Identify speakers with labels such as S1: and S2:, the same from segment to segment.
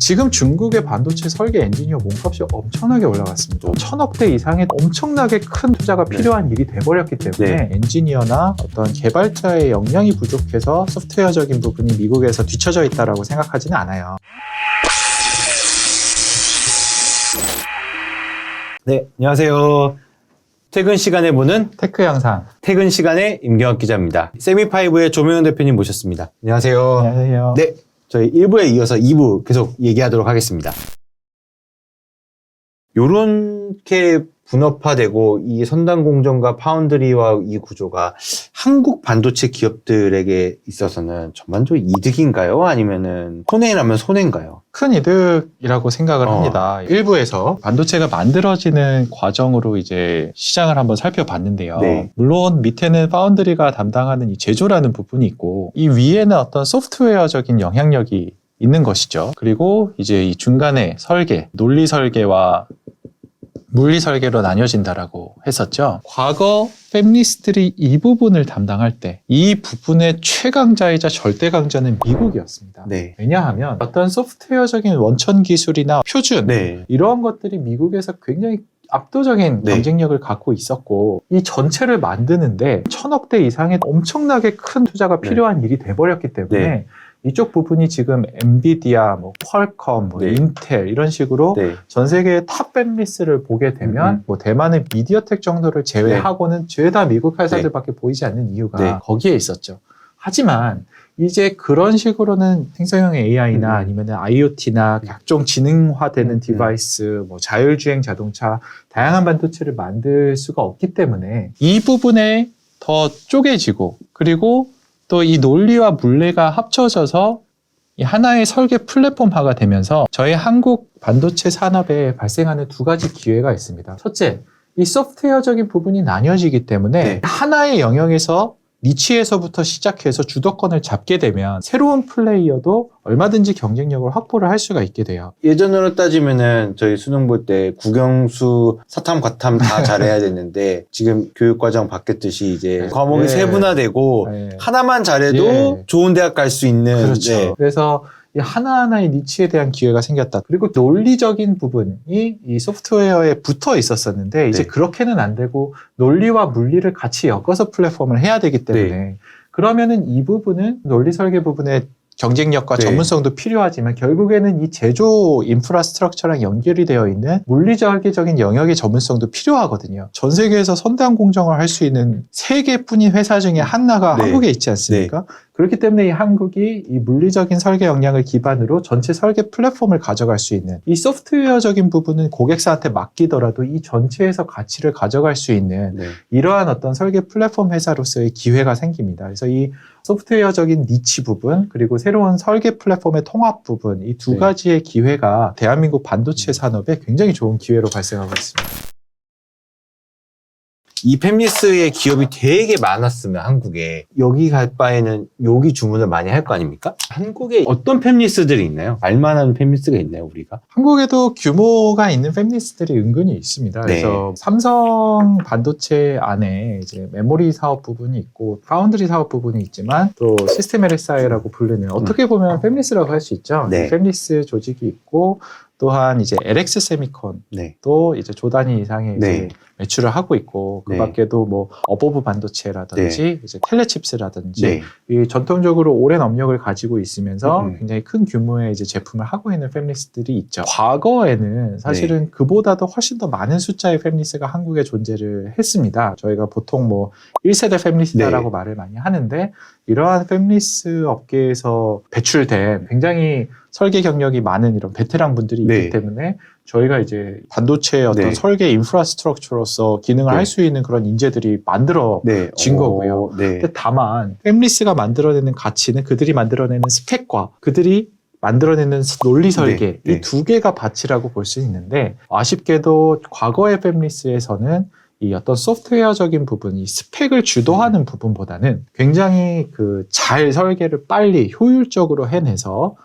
S1: 지금 중국의 반도체 설계 엔지니어 몸값이 엄청나게 올라갔습니다. 1000억대 이상의 엄청나게 큰 투자가 필요한 일이 돼버렸기 때문에 엔지니어나 어떤 개발자의 역량이 부족해서 소프트웨어적인 부분이 미국에서 뒤처져 있다고 생각하지는 않아요.
S2: 네, 안녕하세요. 퇴근 시간에 보는
S1: 테크 영상.
S2: 퇴근 시간의 임경학 기자입니다. 세미파이브의 조명현 대표님 모셨습니다. 안녕하세요.
S1: 안녕하세요.
S2: 네, 저희 1부에 이어서 2부 계속 얘기하도록 하겠습니다. 요렇게 분업화되고 이 선단 공정과 파운드리와 이 구조가 한국 반도체 기업들에게 있어서는 전반적으로 이득인가요? 아니면은 손해라면 손해인가요?
S1: 큰 이득이라고 생각을 합니다. 일부에서 반도체가 만들어지는 과정으로 이제 시장을 한번 살펴봤는데요.
S2: 네.
S1: 물론 밑에는 파운드리가 담당하는 이 제조라는 부분이 있고 이 위에는 어떤 소프트웨어적인 영향력이 있는 것이죠. 그리고 이제 이 중간에 설계, 논리 설계와 물리 설계로 나뉘어진다라고 했었죠. 과거 팹리스들이 이 부분을 담당할 때 이 부분의 최강자이자 절대 강자는 미국이었습니다.
S2: 네.
S1: 왜냐하면 어떤 소프트웨어적인 원천 기술이나 표준
S2: 네.
S1: 이러한 것들이 미국에서 굉장히 압도적인
S2: 네.
S1: 경쟁력을 갖고 있었고 이 전체를 만드는데 1000억대 이상의 엄청나게 큰 투자가 필요한 일이 돼버렸기 때문에
S2: 네.
S1: 이쪽 부분이 지금 엔비디아, 퀄컴,
S2: 네.
S1: 인텔 이런 식으로
S2: 네.
S1: 전 세계의 탑 팹리스를 보게 되면 대만의 미디어텍 정도를 제외하고는 죄다 미국 회사들밖에 보이지 않는 이유가 거기에 있었죠. 하지만 이제 그런 식으로는 생성형 AI나 아니면 IoT나 각종 지능화되는 디바이스, 자율주행 자동차, 다양한 반도체를 만들 수가 없기 때문에 이 부분에 더 쪼개지고 그리고 또 이 논리와 물리가 합쳐져서 이 하나의 설계 플랫폼화가 되면서 저희 한국 반도체 산업에 발생하는 두 가지 기회가 있습니다. 첫째, 이 소프트웨어적인 부분이 나뉘어지기 때문에 하나의 영역에서 니치에서부터 시작해서 주도권을 잡게 되면 새로운 플레이어도 얼마든지 경쟁력을 확보를 할 수가 있게 돼요.
S2: 예전으로 따지면은 저희 수능 볼 때 국영수, 사탐, 과탐 다 잘해야 되는데 지금 교육과정 바뀌었듯이 이제 과목이 세분화되고 하나만 잘해도 좋은 대학 갈 수 있는.
S1: 그렇죠. 그래서 이 하나하나의 니치에 대한 기회가 생겼다. 그리고 논리적인 부분이 이 소프트웨어에 붙어 있었었는데 이제 그렇게는 안 되고 논리와 물리를 같이 엮어서 플랫폼을 해야 되기 때문에 그러면은 이 부분은 논리 설계 부분에 경쟁력과 전문성도 필요하지만 결국에는 이 제조 인프라스트럭처랑 연결이 되어 있는 물리설계적인 영역의 전문성도 필요하거든요. 전 세계에서 선단 공정을 할 수 있는 3개뿐인 회사 중에 하나가 한국에 있지 않습니까? 그렇기 때문에 이 한국이 이 물리적인 설계 역량을 기반으로 전체 설계 플랫폼을 가져갈 수 있는 이 소프트웨어적인 부분은 고객사한테 맡기더라도 이 전체에서 가치를 가져갈 수 있는 이러한 어떤 설계 플랫폼 회사로서의 기회가 생깁니다. 그래서 이 소프트웨어적인 니치 부분 그리고 새로운 설계 플랫폼의 통합 부분 이 두 가지의 기회가 대한민국 반도체 산업에 굉장히 좋은 기회로 발생하고 있습니다.
S2: 이 팹리스의 기업이 되게 많았으면 한국에 여기 갈 바에는 여기 주문을 많이 할 거 아닙니까? 한국에 어떤 팹리스들이 있나요? 알만한 팹리스가 있나요, 우리가?
S1: 한국에도 규모가 있는 팹리스들이 은근히 있습니다. 그래서 삼성 반도체 안에 이제 메모리 사업 부분이 있고 파운드리 사업 부분이 있지만 또 시스템 LSI라고 부르는 어떻게 보면 팹리스라고 할 수 있죠. 팹리스 조직이 있고 또한 이제 LX 세미콘도 이제 조 단위 이상의 이제 매출을 하고 있고 그 밖에도 어버브 반도체라든지 이제 텔레칩스라든지 이 전통적으로 오랜 업력을 가지고 있으면서 굉장히 큰 규모의 이제 제품을 하고 있는 팹리스들이 있죠. 과거에는 사실은 그보다도 훨씬 더 많은 숫자의 팹리스가 한국에 존재를 했습니다. 저희가 보통 1세대 팹리스다라고 말을 많이 하는데 이러한 팹리스 업계에서 배출된 굉장히 설계 경력이 많은 이런 베테랑 분들이 있기 때문에 저희가 이제 반도체의 어떤 설계 인프라스트럭처로서 기능을 할 수 있는 그런 인재들이 만들어진 거고요. 근데 다만 팹리스가 만들어내는 가치는 그들이 만들어내는 스펙과 그들이 만들어내는 논리 설계 이 두 개가 가치라고 볼 수 있는데 아쉽게도 과거의 팹리스에서는 이 어떤 소프트웨어적인 부분, 이 스펙을 주도하는 부분보다는 굉장히 잘 설계를 빨리 효율적으로 해내서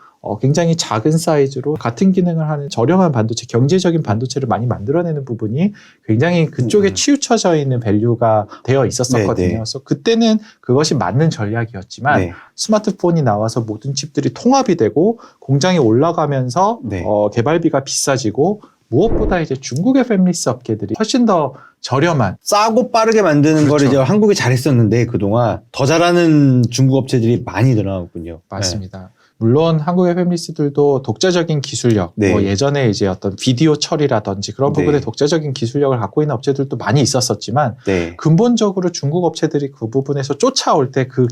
S1: 굉장히 작은 사이즈로 같은 기능을 하는 저렴한 반도체, 경제적인 반도체를 많이 만들어내는 부분이 굉장히 그쪽에 치우쳐져 있는 밸류가 되어 있었거든요.
S2: 네.
S1: 그래서 그때는 그것이 맞는 전략이었지만
S2: 네.
S1: 스마트폰이 나와서 모든 칩들이 통합이 되고 공장이 올라가면서
S2: 네.
S1: 개발비가 비싸지고 무엇보다 이제 중국의 팹리스 업계들이 훨씬 더 저렴한
S2: 싸고 빠르게 만드는
S1: 그렇죠.
S2: 걸 이제 한국이 잘했었는데 그동안 더 잘하는 중국 업체들이 많이 늘어나군요.
S1: 맞습니다. 물론 한국의 팹리스들도 독자적인 기술력,
S2: 네.
S1: 뭐 예전에 이제 어떤 비디오 처리라든지 그런
S2: 네.
S1: 부분에 독자적인 기술력을 갖고 있는 업체들도 많이 있었었지만
S2: 네.
S1: 근본적으로 중국 업체들이 그 부분에서 쫓아올 때 그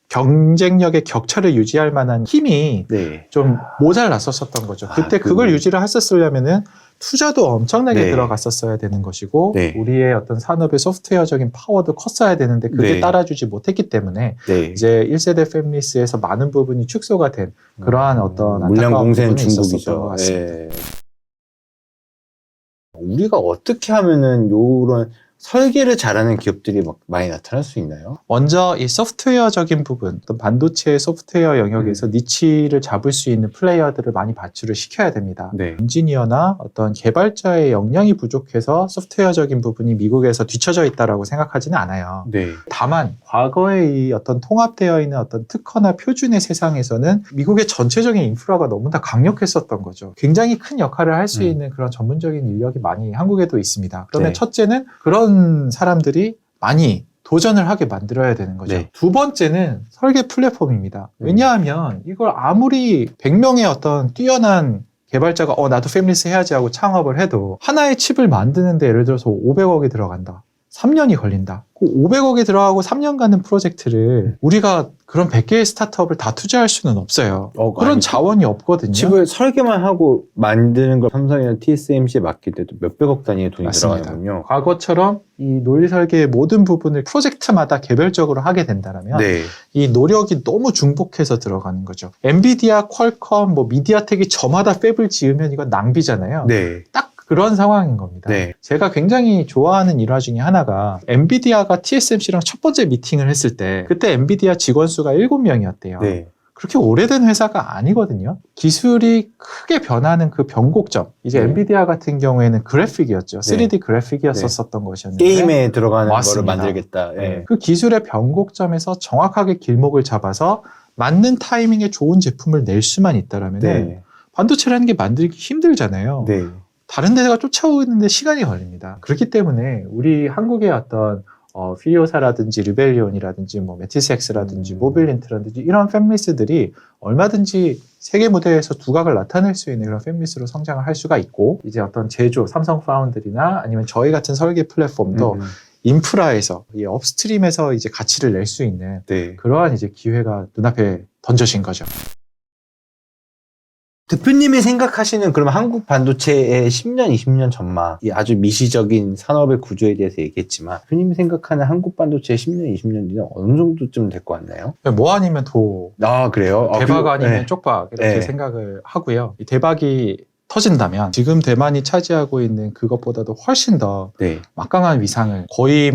S1: 경쟁력의 격차를 유지할 만한 힘이
S2: 네.
S1: 좀 모자랐었던 거죠. 그때 그걸 유지를 했었으려면은 투자도 엄청나게
S2: 네.
S1: 들어갔었어야 되는 것이고
S2: 네.
S1: 우리의 어떤 산업의 소프트웨어적인 파워도 컸어야 되는데 그게
S2: 네.
S1: 따라주지 못했기 때문에
S2: 네.
S1: 이제 1세대 팹리스에서 많은 부분이 축소가 된 그러한 어떤
S2: 물량
S1: 안타까운
S2: 공세는
S1: 부분이 있었었던 것
S2: 중국이죠.
S1: 같습니다.
S2: 예. 우리가 어떻게 하면은 요런 설계를 잘하는 기업들이 막 많이 나타날 수 있나요?
S1: 먼저 이 소프트웨어적인 부분, 어떤 반도체 소프트웨어 영역에서 니치를 잡을 수 있는 플레이어들을 많이 발출을 시켜야 됩니다.
S2: 네.
S1: 엔지니어나 어떤 개발자의 역량이 부족해서 소프트웨어적인 부분이 미국에서 뒤처져 있다라고 생각하지는 않아요.
S2: 네.
S1: 다만 과거에 이 어떤 통합되어 있는 어떤 특허나 표준의 세상에서는 미국의 전체적인 인프라가 너무나 강력했었던 거죠. 굉장히 큰 역할을 할 수 있는 그런 전문적인 인력이 많이 한국에도 있습니다. 그러면
S2: 네.
S1: 첫째는 그런 사람들이 많이 도전을 하게 만들어야 되는 거죠.
S2: 네.
S1: 두 번째는 설계 플랫폼입니다. 왜냐하면 이걸 아무리 100명의 어떤 뛰어난 개발자가 나도 팹리스 해야지 하고 창업을 해도 하나의 칩을 만드는데 예를 들어서 500억이 들어간다. 3년이 걸린다. 그 500억이 들어가고 3년 가는 프로젝트를 우리가 그런 100개의 스타트업을 다 투자할 수는 없어요. 그런
S2: 아니,
S1: 자원이 없거든요.
S2: 칩을 설계만 하고 만드는 걸 삼성이나 TSMC에 맡길 때도 몇백억 단위의 돈이
S1: 맞습니다.
S2: 들어가는군요.
S1: 과거처럼 이 논리 설계의 모든 부분을 프로젝트마다 개별적으로 하게 된다면
S2: 네.
S1: 이 노력이 너무 중복해서 들어가는 거죠. 엔비디아, 퀄컴, 미디아텍이 저마다 팹을 지으면 이건 낭비잖아요.
S2: 네.
S1: 딱 그런 상황인 겁니다.
S2: 네.
S1: 제가 굉장히 좋아하는 일화 중에 하나가 엔비디아가 TSMC랑 첫 번째 미팅을 했을 때 그때 엔비디아 직원 수가 7명이었대요.
S2: 네.
S1: 그렇게 오래된 회사가 아니거든요. 기술이 크게 변하는 그 변곡점. 이제
S2: 네.
S1: 엔비디아 같은 경우에는 그래픽이었죠.
S2: 네.
S1: 3D 그래픽이었었던 것이었는데
S2: 게임에 들어가는
S1: 맞습니다.
S2: 거를 만들겠다. 예.
S1: 그 기술의 변곡점에서 정확하게 길목을 잡아서 맞는 타이밍에 좋은 제품을 낼 수만 있다라면
S2: 네.
S1: 반도체라는 게 만들기 힘들잖아요.
S2: 네.
S1: 다른 데가 쫓아오는데 시간이 걸립니다. 그렇기 때문에 우리 한국의 어떤 피리오사라든지 르벨리온이라든지 메티스엑스라든지 모빌린트라든지 이런 팹리스들이 얼마든지 세계 무대에서 두각을 나타낼 수 있는 그런 팹리스로 성장을 할 수가 있고 이제 어떤 제조, 삼성 파운드리나 아니면 저희 같은 설계 플랫폼도 인프라에서 이 업스트림에서 이제 가치를 낼 수 있는
S2: 네.
S1: 그러한 이제 기회가 눈앞에 던져진 거죠.
S2: 대표님이 생각하시는 그럼 한국 반도체의 10년, 20년 전망, 이 아주 미시적인 산업의 구조에 대해서 얘기했지만 대표님이 생각하는 한국 반도체의 10년, 20년 뒤는 어느 정도쯤 될 것 같나요?
S1: 뭐 아니면 도,
S2: 아, 그래요?
S1: 대박
S2: 그리고,
S1: 아니면
S2: 네.
S1: 쪽박 이렇게
S2: 네.
S1: 생각을 하고요. 이 대박이 터진다면 지금 대만이 차지하고 있는 그것보다도 훨씬 더
S2: 네.
S1: 막강한 위상을 거의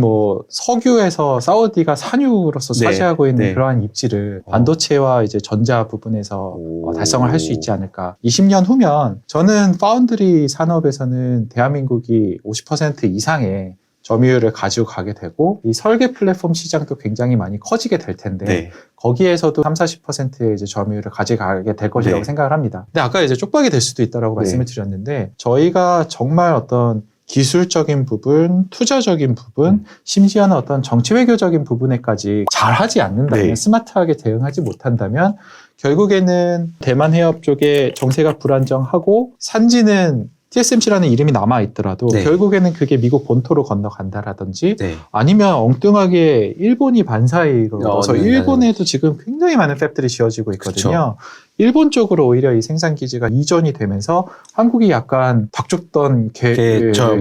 S1: 석유에서 사우디가 산유로서
S2: 네.
S1: 차지하고 있는
S2: 네.
S1: 그러한 입지를 반도체와 이제 전자 부분에서
S2: 오.
S1: 달성을 할 수 있지 않을까. 20년 후면 저는 파운드리 산업에서는 대한민국이 50% 이상의 점유율을 가지고 가게 되고 이 설계 플랫폼 시장도 굉장히 많이 커지게 될 텐데
S2: 네.
S1: 거기에서도 30-40%의 이제 점유율을 가져가게 될 것이라고
S2: 네.
S1: 생각을 합니다. 근데 아까 이제 쪽박이 될 수도 있다라고 말씀을 드렸는데 저희가 정말 어떤 기술적인 부분, 투자적인 부분, 심지어는 어떤 정치 외교적인 부분에까지 잘하지 않는다면
S2: 네.
S1: 스마트하게 대응하지 못한다면 결국에는 대만 해협 쪽에 정세가 불안정하고 산지는 TSMC라는 이름이 남아있더라도
S2: 네.
S1: 결국에는 그게 미국 본토로 건너간다라든지
S2: 네.
S1: 아니면 엉뚱하게 일본이 반사이익을 얻어서
S2: 네,
S1: 일본에도 지금 굉장히 많은 팹들이 지어지고 있거든요. 일본 쪽으로 오히려 이 생산 기지가 이전이 되면서 한국이 약간 닭죽던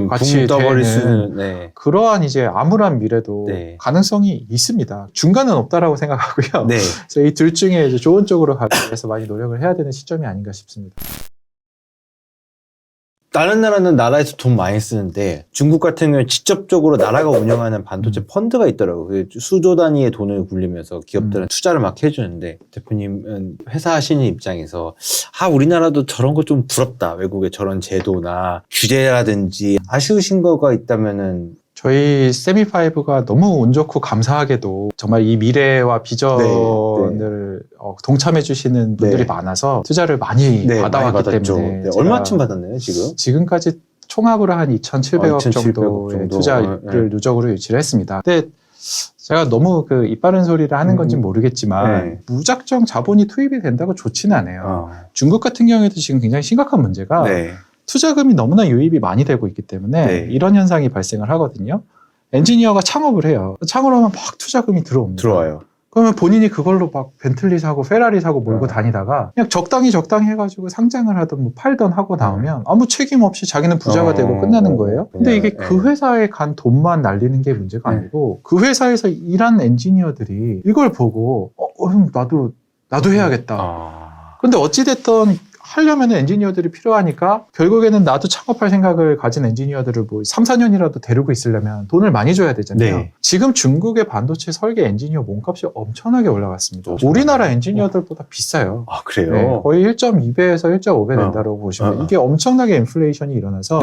S1: 같이
S2: 붕
S1: 되는
S2: 수는 네.
S1: 그러한 이제 암울한 미래도
S2: 네.
S1: 가능성이 있습니다. 중간은 없다라고 생각하고요.
S2: 네.
S1: 그래서 이 둘 중에 이제 좋은 쪽으로 가기 위해서 많이 노력을 해야 되는 시점이 아닌가 싶습니다.
S2: 다른 나라는 나라에서 돈 많이 쓰는데 중국 같은 경우는 직접적으로 나라가 운영하는 반도체 펀드가 있더라고요. 그게 수조 단위의 돈을 굴리면서 기업들은 투자를 막 해주는데 대표님은 회사 하시는 입장에서 우리나라도 저런 거 좀 부럽다. 외국의 저런 제도나 규제라든지 아쉬우신 거가 있다면은
S1: 저희 세미5가 너무 운 좋고 감사하게도 정말 이 미래와 비전을 동참해 주시는 분들이 많아서 투자를 많이 받아왔기
S2: 많이
S1: 때문에
S2: 얼마쯤 받았나요 지금?
S1: 지금까지 총합으로 한 2,700억 정도의 투자를 누적으로 유치를 했습니다. 근데 제가 너무 입 바른 소리를 하는 건지 모르겠지만 무작정 자본이 투입이 된다고 좋지는 않아요. 중국 같은 경우에도 지금 굉장히 심각한 문제가 투자금이 너무나 유입이 많이 되고 있기 때문에 이런 현상이 발생을 하거든요. 엔지니어가 창업을 해요. 창업을 하면 막 투자금이 들어와요. 그러면 본인이 그걸로 막 벤틀리 사고 페라리 사고 몰고 다니다가 그냥 적당히 해가지고 상장을 하든 뭐 팔든 하고 나오면 아무 책임 없이 자기는 부자가 되고 끝나는 거예요. 근데 이게 그 회사에 간 돈만 날리는 게 문제가 아니고 그 회사에서 일한 엔지니어들이 이걸 보고 형 나도 해야겠다. 근데 어찌됐든 하려면 엔지니어들이 필요하니까 결국에는 나도 창업할 생각을 가진 엔지니어들을 뭐 3, 4년이라도 데리고 있으려면 돈을 많이 줘야 되잖아요. 지금 중국의 반도체 설계 엔지니어 몸값이 엄청나게 올라갔습니다. 우리나라 엔지니어들보다 비싸요.
S2: 그래요?
S1: 거의 1.2배에서 1.5배 된다고 보시면 이게 엄청나게 인플레이션이 일어나서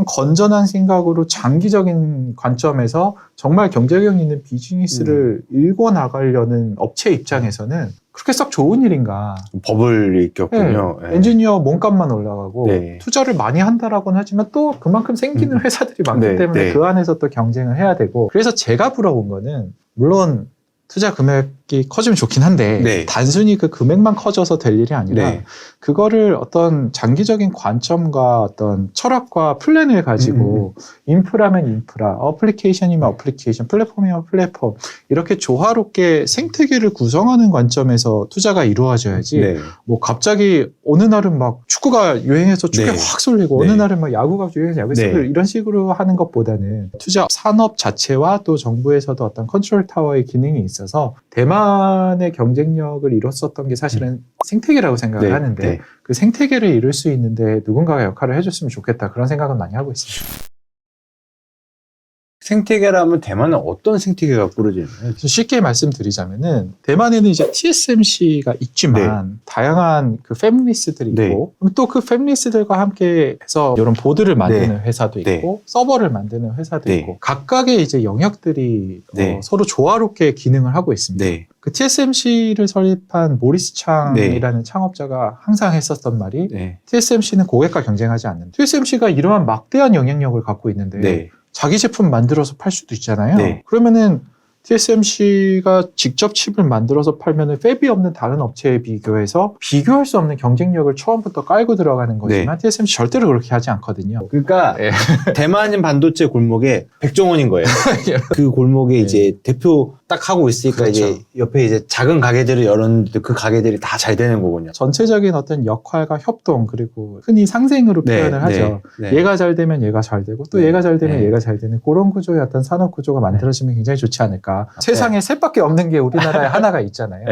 S1: 건전한 생각으로 장기적인 관점에서 정말 경제력 있는 비즈니스를 일궈 나가려는 업체 입장에서는 그렇게 썩 좋은 일인가.
S2: 버블이 일으켰군요.
S1: 엔지니어 몸값만 올라가고 투자를 많이 한다라고는 하지만 또 그만큼 생기는 회사들이 많기 때문에 그 안에서 또 경쟁을 해야 되고 그래서 제가 부러운 거는 물론 투자 금액이 커지면 좋긴 한데 단순히 그 금액만 커져서 될 일이 아니라 그거를 어떤 장기적인 관점과 어떤 철학과 플랜을 가지고 인프라면 인프라, 어플리케이션이면 어플리케이션, 플랫폼이면 플랫폼 이렇게 조화롭게 생태계를 구성하는 관점에서 투자가 이루어져야지 뭐 갑자기 어느 날은 막 축구가 유행해서 축구에 확 쏠리고 어느 날은 막 야구가 유행해서 야구에 쏠리고 이런 식으로 하는 것보다는 투자 산업 자체와 또 정부에서도 어떤 컨트롤 타워의 기능이 있어서 대만의 경쟁력을 이뤘었던 게 사실은 생태계라고 생각을 하는데 그 생태계를 이룰 수 있는데 누군가가 역할을 해줬으면 좋겠다 그런 생각은 많이 하고 있습니다.
S2: 생태계라면 대만은 어떤 생태계가 꾸려지나요?
S1: 쉽게 말씀드리자면은 대만에는 이제 TSMC가 있지만 다양한 그 패밀리스들이 있고 또 그 패밀리스들과 함께 해서 이런 보드를 만드는 회사도 있고 서버를 만드는 회사도 있고 각각의 이제 영역들이 서로 조화롭게 기능을 하고 있습니다. 그 TSMC를 설립한 모리스 창이라는 창업자가 항상 했었던 말이 TSMC는 고객과 경쟁하지 않는다. TSMC가 이러한 막대한 영향력을 갖고 있는데 자기 제품 만들어서 팔 수도 있잖아요. 그러면은 TSMC가 직접 칩을 만들어서 팔면은 팹이 없는 다른 업체에 비교해서 비교할 수 없는 경쟁력을 처음부터 깔고 들어가는 거지만 TSMC 절대로 그렇게 하지 않거든요.
S2: 그러니까 대만인 반도체 골목에 백종원인 거예요. 그 골목에 이제 대표 딱 하고 있으니까 이제 옆에 이제 작은 가게들을 열었는데 그 가게들이 다 잘 되는 거군요.
S1: 전체적인 어떤 역할과 협동 그리고 흔히 상생으로 표현을 하죠. 얘가 잘 되면 얘가 잘 되고 또 얘가 잘 되면 얘가 잘 되는 그런 구조의 어떤 산업 구조가 만들어지면 굉장히 좋지 않을까. 세상에 셋밖에 없는 게 우리나라에 하나가 있잖아요.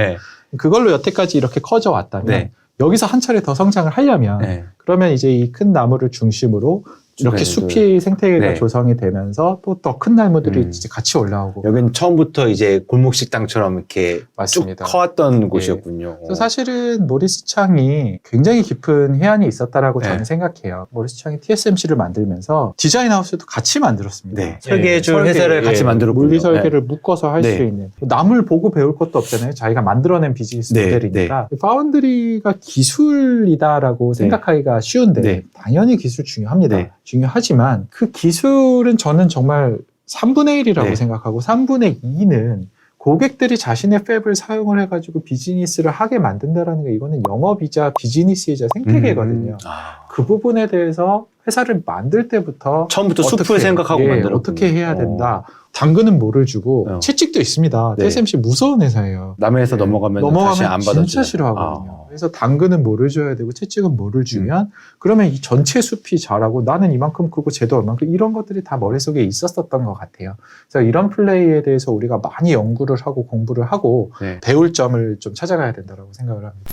S1: 그걸로 여태까지 이렇게 커져 왔다면 여기서 한 차례 더 성장을 하려면 그러면 이제 이 큰 나무를 중심으로 이렇게 숲이 생태계가 조성이 되면서 또 더 큰 나무들이 이제 같이 올라오고
S2: 여긴 처음부터 이제 골목 식당처럼 이렇게
S1: 맞습니다.
S2: 쭉 커왔던 곳이었군요.
S1: 그래서 사실은 모리스 창이 굉장히 깊은 해안이 있었다라고 저는 생각해요. 모리스 창이 TSMC를 만들면서 디자인 하우스도 같이 만들었습니다.
S2: 설계해줄 회사를 같이 만들었군요.
S1: 물리 설계를 묶어서 할 수 있는 남을 보고 배울 것도 없잖아요. 자기가 만들어낸 비즈니스 모델이니까 파운드리가 기술이다라고 생각하기가 쉬운데 당연히 기술 중요합니다. 중요하지만 그 기술은 저는 정말 3분의 1이라고 생각하고 3분의 2는 고객들이 자신의 팹을 사용을 해가지고 비즈니스를 하게 만든다라는 게 이거는 영업이자 비즈니스이자 생태계거든요. 그 부분에 대해서 회사를 만들 때부터
S2: 처음부터 숲을 생각하고 만들었군요.
S1: 어떻게 해야 된다. 당근은 뭐를 주고 채찍도 있습니다. TSMC 무서운 회사예요.
S2: 남의 회사 넘어가면 다시 안 받아주죠.
S1: 진짜 싫어하거든요. 그래서 당근은 뭐를 줘야 되고 채찍은 뭐를 주면 그러면 이 전체 숲이 자라고 나는 이만큼 크고 쟤도 얼만큼 이런 것들이 다 머릿속에 있었던 것 같아요. 그래서 이런 플레이에 대해서 우리가 많이 연구를 하고 공부를 하고 배울 점을 좀 찾아가야 된다고 생각을 합니다.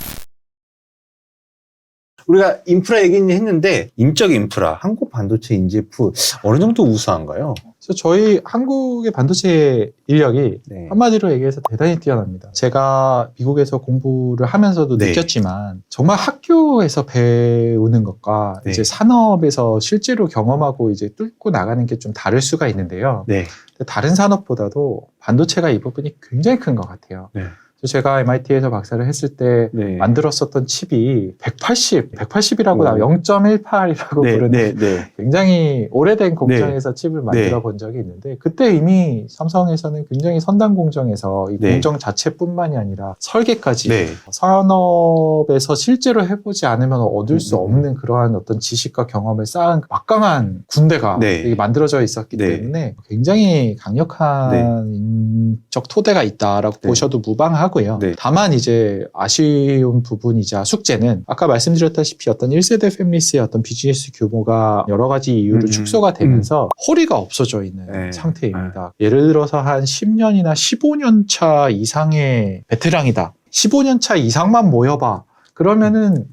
S2: 우리가 인프라 얘기는 했는데 인적 인프라, 한국 반도체 인재풀 어느 정도 우수한가요?
S1: 그래서 저희 한국의 반도체 인력이
S2: 네.
S1: 한마디로 얘기해서 대단히 뛰어납니다. 제가 미국에서 공부를 하면서도
S2: 네.
S1: 느꼈지만 정말 학교에서 배우는 것과
S2: 네.
S1: 이제 산업에서 실제로 경험하고 이제 뚫고 나가는 게 좀 다를 수가 있는데요.
S2: 네.
S1: 다른 산업보다도 반도체가 이 부분이 굉장히 큰 것 같아요.
S2: 네.
S1: 제가 MIT에서 박사를 했을 때
S2: 네.
S1: 만들었었던 칩이 180이라고
S2: 오.
S1: 나와 0.18이라고
S2: 네.
S1: 부르는
S2: 네. 네.
S1: 굉장히 오래된 공정에서 칩을 만들어 본 적이 있는데 그때 이미 삼성에서는 굉장히 선단 공정에서 이
S2: 네.
S1: 공정 자체뿐만이 아니라 설계까지
S2: 네.
S1: 산업에서 실제로 해보지 않으면 얻을 수 없는 그러한 어떤 지식과 경험을 쌓은 막강한 군대가
S2: 네.
S1: 이게 만들어져 있었기
S2: 네.
S1: 때문에 굉장히 강력한 인적 토대가 있다라고
S2: 네.
S1: 보셔도 무방하고요.
S2: 네.
S1: 다만 이제 아쉬운 부분이자 숙제는 아까 말씀드렸다시피 어떤 1세대 팹리스의 어떤 비즈니스 규모가 여러 가지 이유로 축소가 되면서 허리가 없어져 있는
S2: 네.
S1: 상태입니다. 예를 들어서 한 10년이나 15년 차 이상의 베테랑이다. 15년 차 이상만 모여봐. 그러면은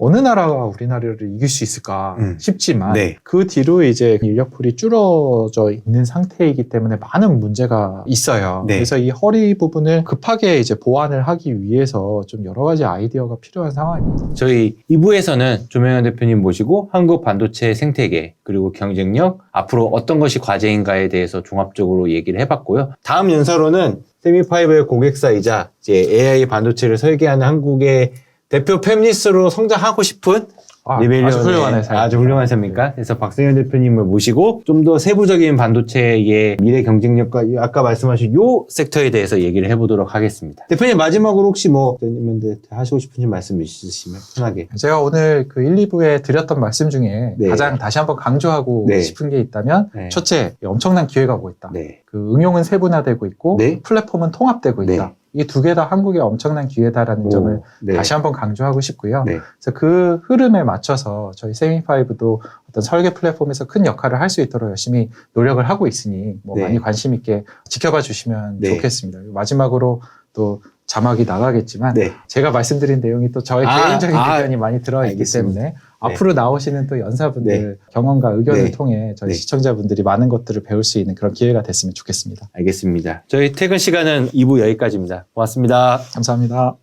S1: 어느 나라가 우리나라를 이길 수 있을까 싶지만
S2: 네.
S1: 그 뒤로 이제 인력풀이 줄어져 있는 상태이기 때문에 많은 문제가 있어요.
S2: 네.
S1: 그래서 이 허리 부분을 급하게 이제 보완을 하기 위해서 좀 여러 가지 아이디어가 필요한 상황입니다.
S2: 저희 2부에서는 조명현 대표님 모시고 한국 반도체 생태계 그리고 경쟁력 앞으로 어떤 것이 과제인가에 대해서 종합적으로 얘기를 해봤고요. 다음 연사로는 세미파이브의 고객사이자 이제 AI 반도체를 설계하는 한국의 대표 팹리스로 성장하고 싶은
S1: 아주 훌륭한 회사입니다.
S2: 아주 훌륭한 회사입니까? 그래서 박성현 대표님을 모시고 좀 더 세부적인 반도체의 미래 경쟁력과 아까 말씀하신 요 섹터에 대해서 얘기를 해보도록 하겠습니다. 대표님 마지막으로 혹시 뭐 대표님한테 하시고 싶은 말씀 있으시면 편하게.
S1: 제가 오늘 그 1, 2부에 드렸던 말씀 중에
S2: 네.
S1: 가장 다시 한번 강조하고
S2: 네.
S1: 싶은 게 있다면
S2: 네.
S1: 첫째, 엄청난 기회가 오고 있다.
S2: 네.
S1: 그 응용은 세분화되고 있고
S2: 네.
S1: 플랫폼은 통합되고 있다.
S2: 네.
S1: 이 두 개 다 한국의 엄청난 기회다라는 점을
S2: 네.
S1: 다시 한번 강조하고 싶고요.
S2: 네.
S1: 그래서 그 흐름에 맞춰서 저희 세미파이브도 어떤 설계 플랫폼에서 큰 역할을 할 수 있도록 열심히 노력을 하고 있으니 뭐
S2: 네.
S1: 많이 관심 있게 지켜봐 주시면
S2: 네.
S1: 좋겠습니다. 마지막으로 또 자막이 나가겠지만
S2: 네.
S1: 제가 말씀드린 내용이 또 저의 개인적인 의견이 많이 들어있기
S2: 알겠습니다.
S1: 때문에 앞으로 나오시는 또 연사분들 경험과 의견을
S2: 네.
S1: 통해 저희
S2: 네.
S1: 시청자분들이 많은 것들을 배울 수 있는 그런 기회가 됐으면 좋겠습니다.
S2: 알겠습니다. 저희 퇴근 시간은 2부 여기까지입니다. 고맙습니다.
S1: 감사합니다.